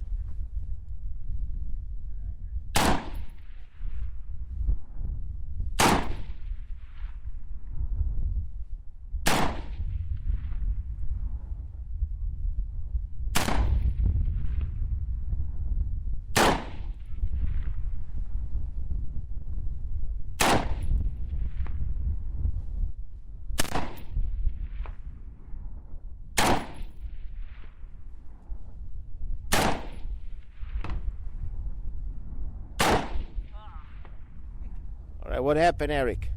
[SPEAKER 1] All right, what happened, Eric?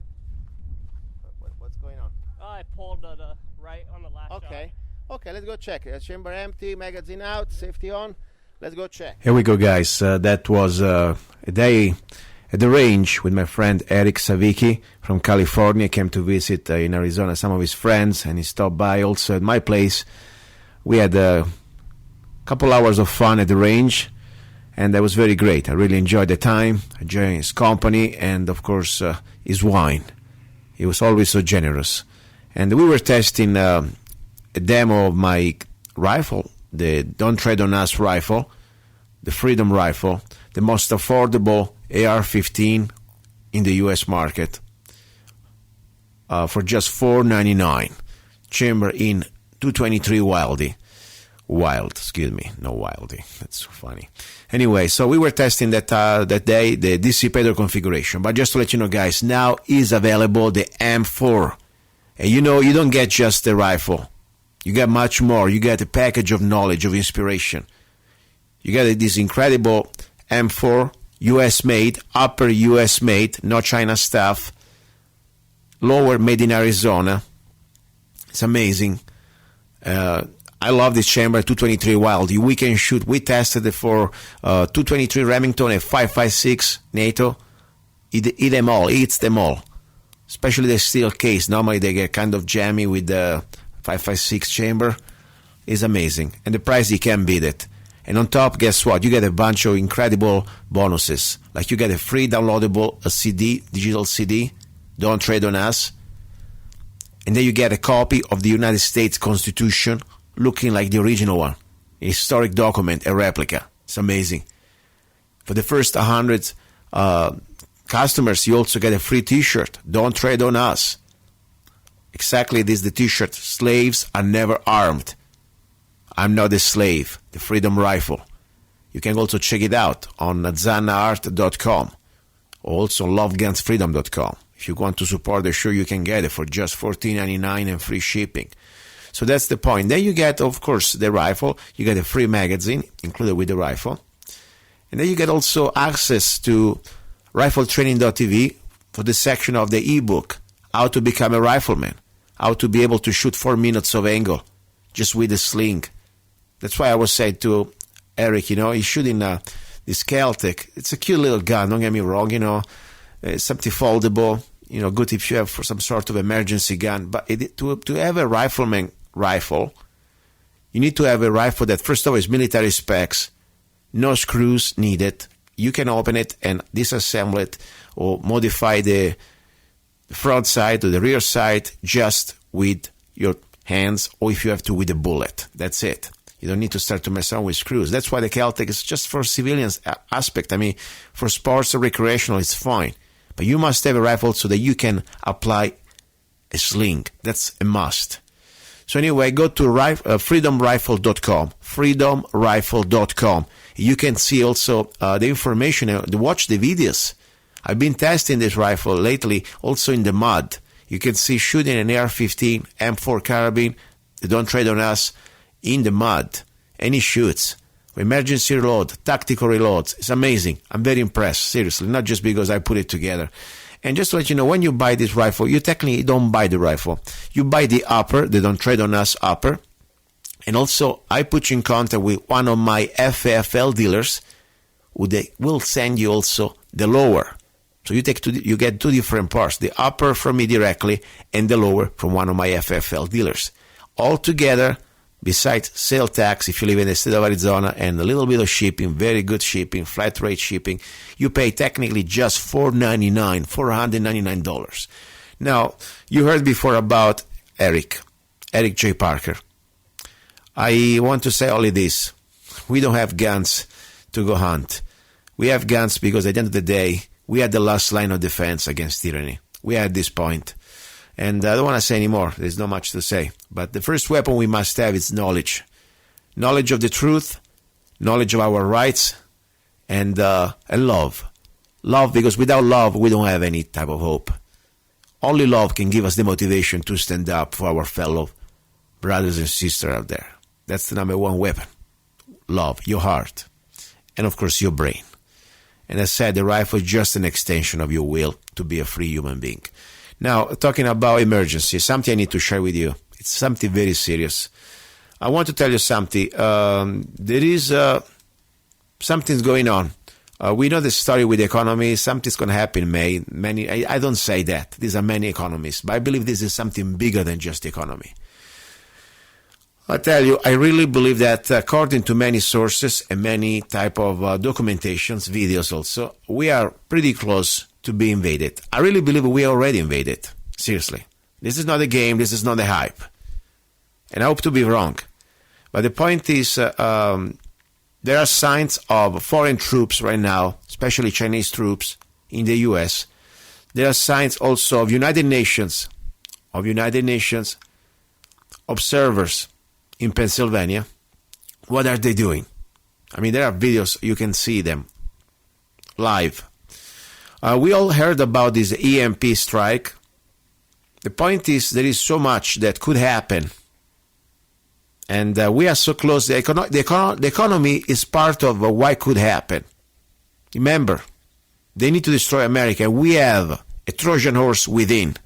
[SPEAKER 1] What's going on?
[SPEAKER 6] I pulled the right on the last shot.
[SPEAKER 1] Okay, let's go check. Chamber empty, magazine out, safety on. Let's go check.
[SPEAKER 7] Here we go, guys. That was a day at the range with my friend Eric Savicki from California. Came to visit in Arizona some of his friends, and he stopped by also at my place. We had a couple hours of fun at the range, and that was very great. I really enjoyed the time, enjoying his company, and of course his wine. He was always so generous. And we were testing a demo of my rifle, the Don't Tread on Us rifle, the Freedom rifle, the most affordable AR-15 in the U.S. market, for just $4.99. Chamber in 223 Wildy. That's funny. Anyway, so we were testing that day the dissipator configuration. But just to let you know, guys, now is available the M4. And you know, you don't get just the rifle. You get much more. You get a package of knowledge, of inspiration. You get this incredible M4, US made, upper US made, no China stuff, lower made in Arizona. It's amazing. I love this chamber, 223 Wild. We can shoot. We tested it for 223 Remington and 5.56 NATO. Eats them all. Especially the steel case. Normally they get kind of jammy with the 5.56 chamber. It's amazing. And the price, you can't beat it. And on top, guess what? You get a bunch of incredible bonuses. Like you get a free downloadable CD, digital CD, Don't Trade on Us. And then you get a copy of the United States Constitution looking like the original one. A historic document, a replica. It's amazing. For the first 100 customers, you also get a free t-shirt. Don't Trade on Us. Exactly this is the t-shirt. Slaves are never armed. I'm not a slave. The Freedom Rifle. You can also check it out on ZanaArt.com. Also LoveGunsFreedom.com. If you want to support the show, you can get it for just $14.99 and free shipping. So that's the point. Then you get, of course, the rifle. You get a free magazine included with the rifle. And then you get also access to rifletraining.tv for the section of the ebook, How to Become a Rifleman, how to be able to shoot 4 minutes of angle just with a sling. That's why I was saying to Eric, you know, he's shooting this Caltech. It's a cute little gun, don't get me wrong, you know. It's something foldable, you know, good if you have for some sort of emergency gun. But to have a rifleman rifle, you need to have a rifle that, first of all, is military specs, no screws needed. You can open it and disassemble it or modify the front side or the rear side just with your hands, or if you have to, with a bullet. That's it. You don't need to start to mess around with screws. That's why the Caltech is just for civilians aspect. I mean, for sports or recreational, it's fine. But you must have a rifle so that you can apply a sling. That's a must. So anyway, go to freedomrifle.com, freedomrifle.com. You can see also the information, watch the videos I've been testing this rifle lately also in the mud. You can see shooting an AR-15, M4 carabine. They don't trade on us in the mud. And he shoots. Emergency reload, tactical reloads. It's amazing. I'm very impressed, seriously, not just because I put it together. And just to let you know, when you buy this rifle, you technically don't buy the rifle. You buy the upper. They don't trade on us upper. And also, I put you in contact with one of my FFL dealers who they will send you also the lower. So you get two different parts, the upper from me directly and the lower from one of my FFL dealers. All together, besides sale tax, if you live in the state of Arizona, and a little bit of shipping, very good shipping, flat rate shipping, you pay technically just $499. Now, you heard before about Eric J. Parker. I want to say only this. We don't have guns to go hunt. We have guns because at the end of the day, we are the last line of defense against tyranny. We are at this point. And I don't want to say anymore. There's not much to say. But the first weapon we must have is knowledge. Knowledge of the truth, knowledge of our rights, and love. Love, because without love, we don't have any type of hope. Only love can give us the motivation to stand up for our fellow brothers and sisters out there. That's the number one weapon. Love, your heart, and of course your brain. And as I said, the rifle is just an extension of your will to be a free human being. Now, talking about emergency, something I need to share with you. It's something very serious. I want to tell you something. There is something's going on. We know the story with the economy. Something's going to happen in May. I don't say that. These are many economists. But I believe this is something bigger than just the economy. I tell you, I really believe that according to many sources and many type of documentations, videos also, we are pretty close to be invaded. I really believe we are already invaded. Seriously. This is not a game. This is not a hype. And I hope to be wrong. But the point is, there are signs of foreign troops right now, especially Chinese troops in the U.S. There are signs also of United Nations observers in Pennsylvania. What are they doing? I mean, there are videos, you can see them live. We all heard about this EMP strike. The point is, there is so much that could happen. And we are so close. The economy is part of what could happen. Remember, they need to destroy America. We have a Trojan horse within.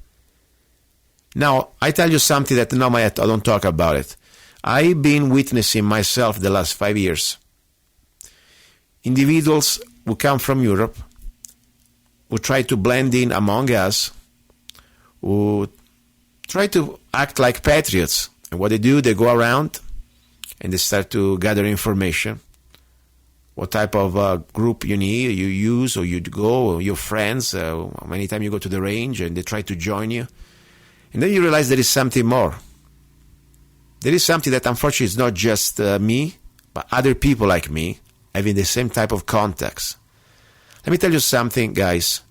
[SPEAKER 7] Now, I tell you something that normally I don't talk about it. I've been witnessing myself the last 5 years. Individuals who come from Europe, who try to blend in among us, who try to act like patriots. And what they do, they go around and they start to gather information. What type of group you need, you use, or you go, or your friends, how many times you go to the range, and they try to join you. And then you realize there is something more. There is something that unfortunately is not just me, but other people like me having the same type of contacts. Let me tell you something, guys.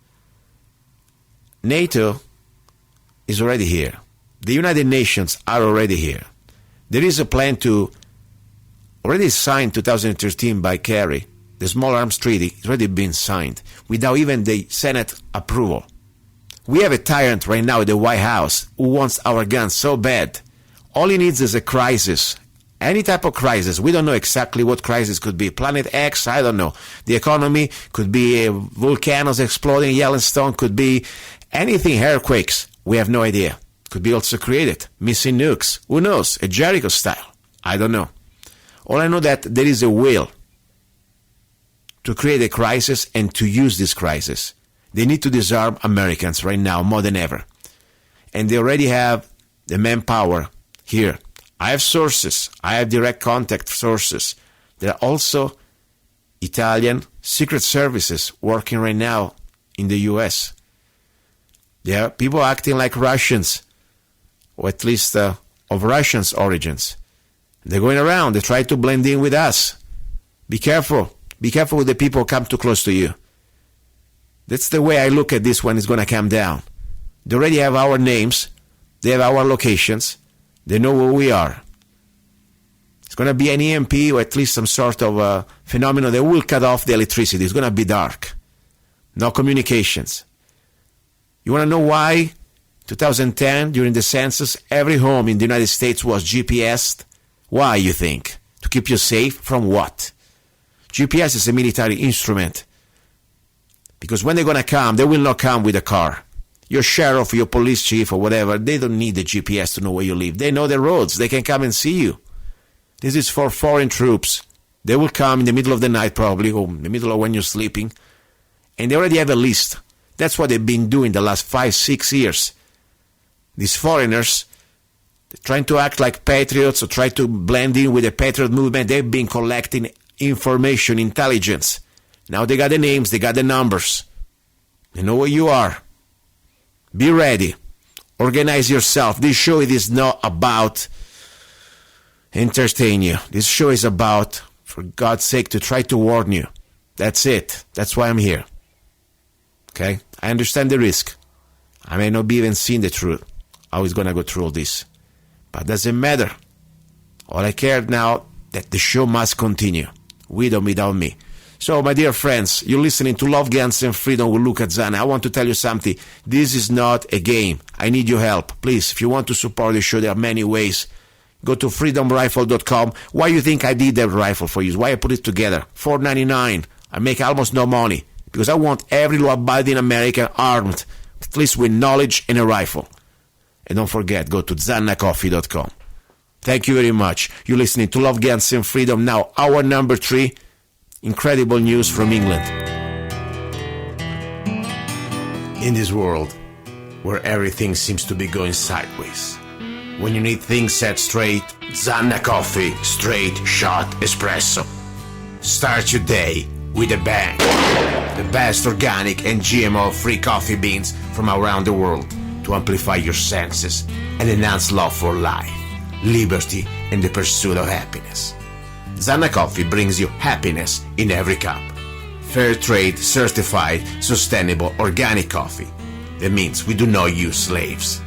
[SPEAKER 7] NATO is already here. The United Nations are already here. There is a plan to, already signed 2013 by Kerry, the Small Arms Treaty, it's already been signed, without even the Senate approval. We have a tyrant right now at the White House who wants our guns so bad. All he needs is a crisis. Any type of crisis. We don't know exactly what crisis could be. Planet X, I don't know. The economy could be volcanoes exploding, Yellowstone, could be anything, earthquakes. We have no idea. Could be also created. Missing nukes. Who knows? A Jericho style. I don't know. All I know that there is a will to create a crisis and to use this crisis. They need to disarm Americans right now more than ever. And they already have the manpower here. I have sources. I have direct contact sources. There are also Italian secret services working right now in the U.S. There are people acting like Russians, or at least of Russians' origins. They're going around. They try to blend in with us. Be careful. Be careful with the people who come too close to you. That's the way I look at this when it's going to come down. They already have our names. They have our locations. They know where we are. It's going to be an EMP or at least some sort of phenomenon that will cut off the electricity. It's going to be dark. no communications. You want to know why? 2010, during the census, every home in the United States was GPSed. Why, you think? To keep you safe from what? GPS is a military instrument. Because when they're going to come, they will not come with a car. Your sheriff, your police chief, or whatever, they don't need the GPS to know where you live. They know the roads. They can come and see you. This is for foreign troops. They will come in the middle of the night probably, or in the middle of when you're sleeping. And they already have a list. That's what they've been doing the last 5-6 years. These foreigners, trying to act like patriots or try to blend in with the patriot movement, they've been collecting information, intelligence. Now they got the names, they got the numbers. They know where you are. Be ready. Organize yourself. This show is not about entertain you. This show is about, for God's sake, to try to warn you. That's it. That's why I'm here. Okay? I understand the risk. I may not be even seeing the truth. How it's going to go through all this. But doesn't matter. All I care now that the show must continue. With or without me. So, my dear friends, you're listening to Love, Guns, and Freedom with Luca Zanna. I want to tell you something. This is not a game. I need your help. Please, if you want to support the show, there are many ways. Go to freedomrifle.com. Why you think I did that rifle for you? Why I put it together? $4.99. I make almost no money. Because I want every law-abiding American armed, at least with knowledge and a rifle. And don't forget, go to zanacoffee.com. Thank you very much. You're listening to Love, Guns, and Freedom. Now, hour number 3. Incredible news from England. In this world, where everything seems to be going sideways, when you need things set straight, Zana Coffee, straight shot espresso. Start your day with a bang. The best organic and GMO-free coffee beans from around the world to amplify your senses and enhance love for life, liberty, and the pursuit of happiness. Zana Coffee brings you happiness in every cup. Fair trade, certified, sustainable, organic coffee. That means we do not use slaves.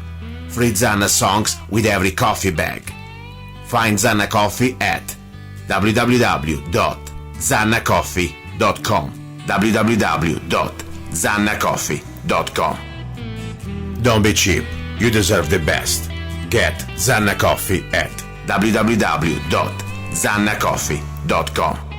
[SPEAKER 7] Free Zana songs with every coffee bag. Find Zana Coffee at www.zanacoffee.com www.zanacoffee.com. Don't be cheap. You deserve the best. Get Zana Coffee at www.zanacoffee.com.